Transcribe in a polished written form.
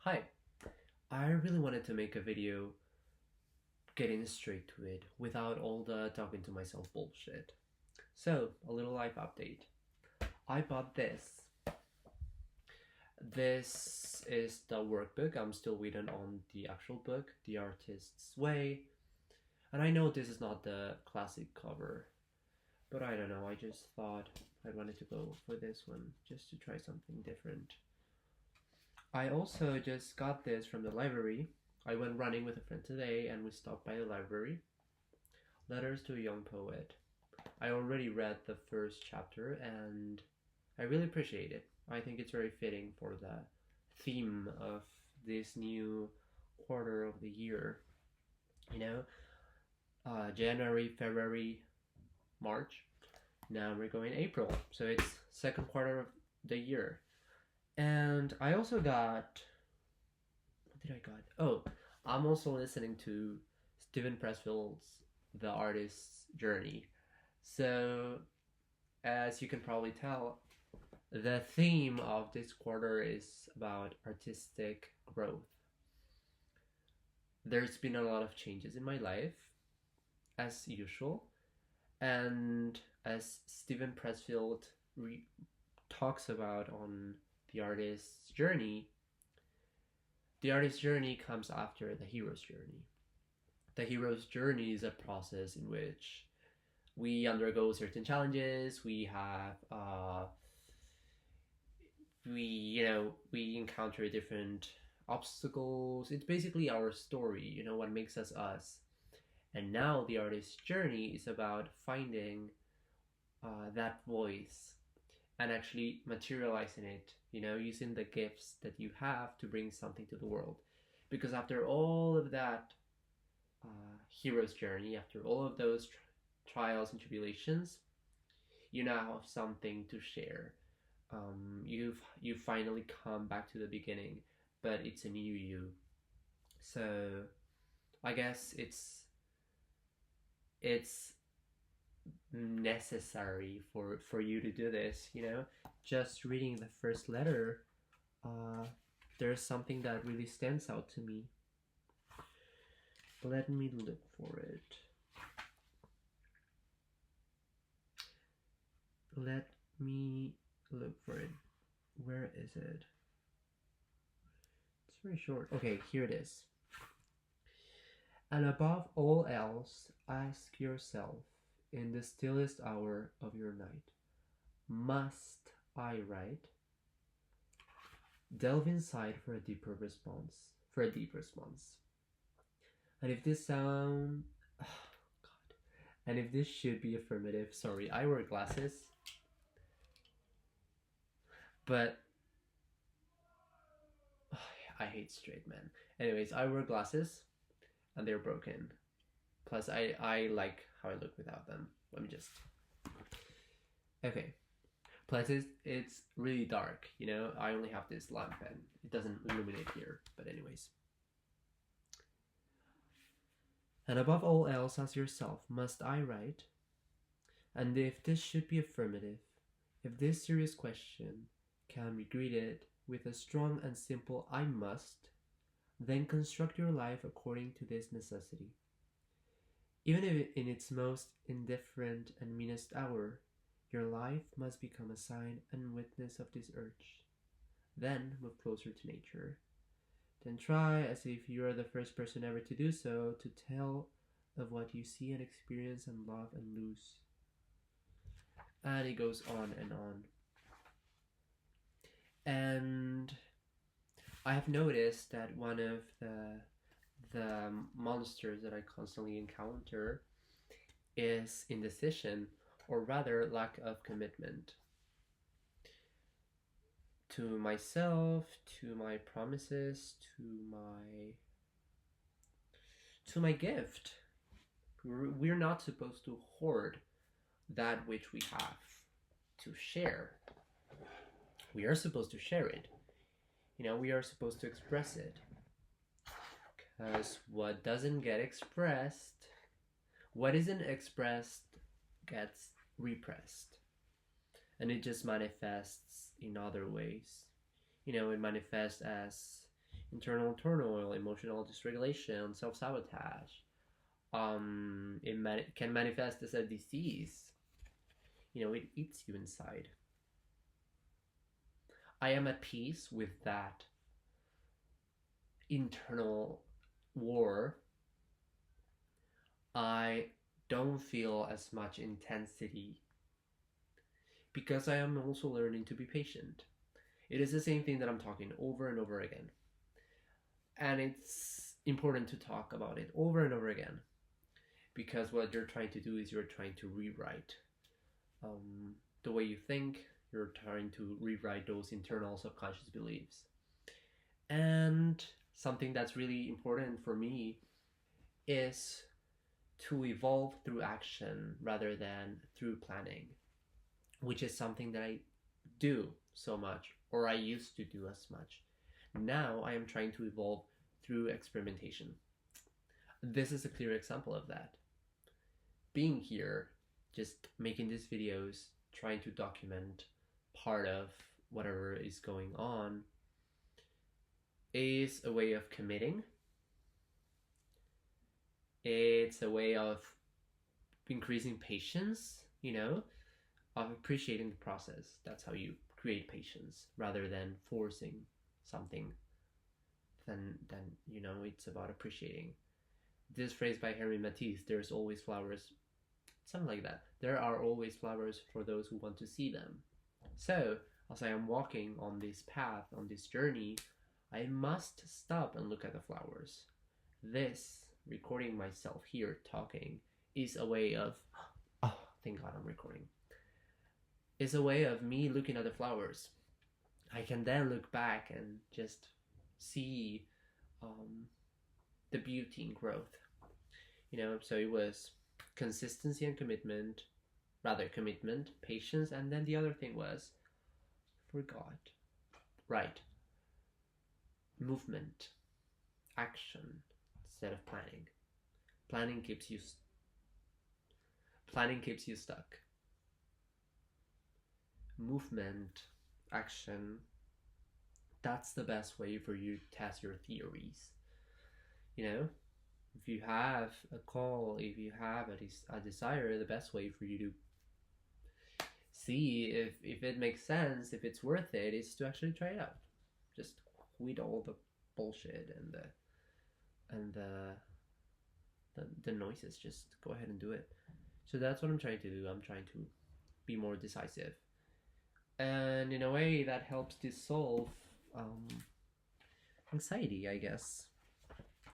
Hi, I really wanted to make a video getting straight to it without all the talking to myself bullshit. So, a little life update. I bought this. This is the workbook. I'm still waiting on the actual book, The Artist's Way. And I know this is not the classic cover, but I don't know. I just thought I wanted to go for this one just to try something different. I also just got this from the library. I went running with a friend today and we stopped by the library. Letters to a Young Poet. I already read the first chapter and I really appreciate it. I think it's very fitting for the theme of this new quarter of the year. You know, January, February, March. Now we're going April, so it's second quarter of the year. And I also got, what did I got? Oh, I'm also listening to Steven Pressfield's The Artist's Journey. So, as you can probably tell, the theme of this quarter is about artistic growth. There's been a lot of changes in my life, as usual, and as Steven Pressfield talks about on the artist's journey comes after the hero's journey. The hero's journey is a process in which we undergo certain challenges. We encounter different obstacles. It's basically our story. What makes us us. And now the artist's journey is about finding that voice and actually materializing it, using the gifts that you have to bring something to the world. Because after all of that hero's journey, after all of those trials and tribulations, you now have something to share. You've finally come back to the beginning, but it's a new you. So I guess it's necessary for you to do this. Just reading the first letter, there's something that really stands out to me. Let me look for it. Let me look for it. Where is it? It's very short. Okay, here it is. And above all else, ask yourself in the stillest hour of your night, must I write? Delve inside for a deep response. And if this sound, oh God, and if this should be affirmative, sorry, I wear glasses, but I hate straight men. Anyways, I wear glasses, and they're broken. Plus, I like how I look without them. Let me just. Okay. Plus, it's really dark. I only have this lamp and it doesn't illuminate here. But anyways. And above all else, ask yourself, must I write? And if this should be affirmative, if this serious question can be greeted with a strong and simple I must, then construct your life according to this necessity. Even if in its most indifferent and meanest hour, your life must become a sign and witness of this urge. Then move closer to nature. Then try, as if you are the first person ever to do so, to tell of what you see and experience and love and lose. And it goes on and on. And I have noticed that one of the monsters that I constantly encounter is indecision, or rather lack of commitment to myself, to my promises, to my gift. We're not supposed to hoard that which we have to share. We are supposed to share it. We are supposed to express it. Because what doesn't get expressed, what isn't expressed gets repressed. And it just manifests in other ways. It manifests as, internal turmoil, emotional dysregulation, self-sabotage. It can manifest as a disease. It eats you inside. I am at peace with that internal war. I don't feel as much intensity because I am also learning to be patient. It is the same thing that I'm talking over and over again. And it's important to talk about it over and over again because what you're trying to do is you're trying to rewrite the way you think. You're trying to rewrite those internal subconscious beliefs. And something that's really important for me is to evolve through action rather than through planning, which is something that I do so much, or I used to do as much. Now I am trying to evolve through experimentation. This is a clear example of that. Being here, just making these videos, trying to document part of whatever is going on, is a way of committing. It's a way of increasing patience, of appreciating the process. That's how you create patience rather than forcing something. Then it's about appreciating. This phrase by Henry Matisse, there's always flowers, something like that. There are always flowers for those who want to see them. So, as I am walking on this path, on this journey, I must stop and look at the flowers. This, recording myself here talking, is a way of, oh, thank God I'm recording, is a way of me looking at the flowers. I can then look back and just see the beauty and growth. So it was consistency and commitment, patience, and then the other thing was, forgot. Right. Movement, action, instead of planning. Planning keeps you stuck. Movement, action, that's the best way for you to test your theories. If you have a call, if you have a desire, the best way for you to see if it makes sense, if it's worth it, is to actually try it out. Just quit all the bullshit and the noises. Just go ahead and do it. So that's what I'm trying to do. I'm trying to be more decisive, and in a way that helps dissolve anxiety, I guess.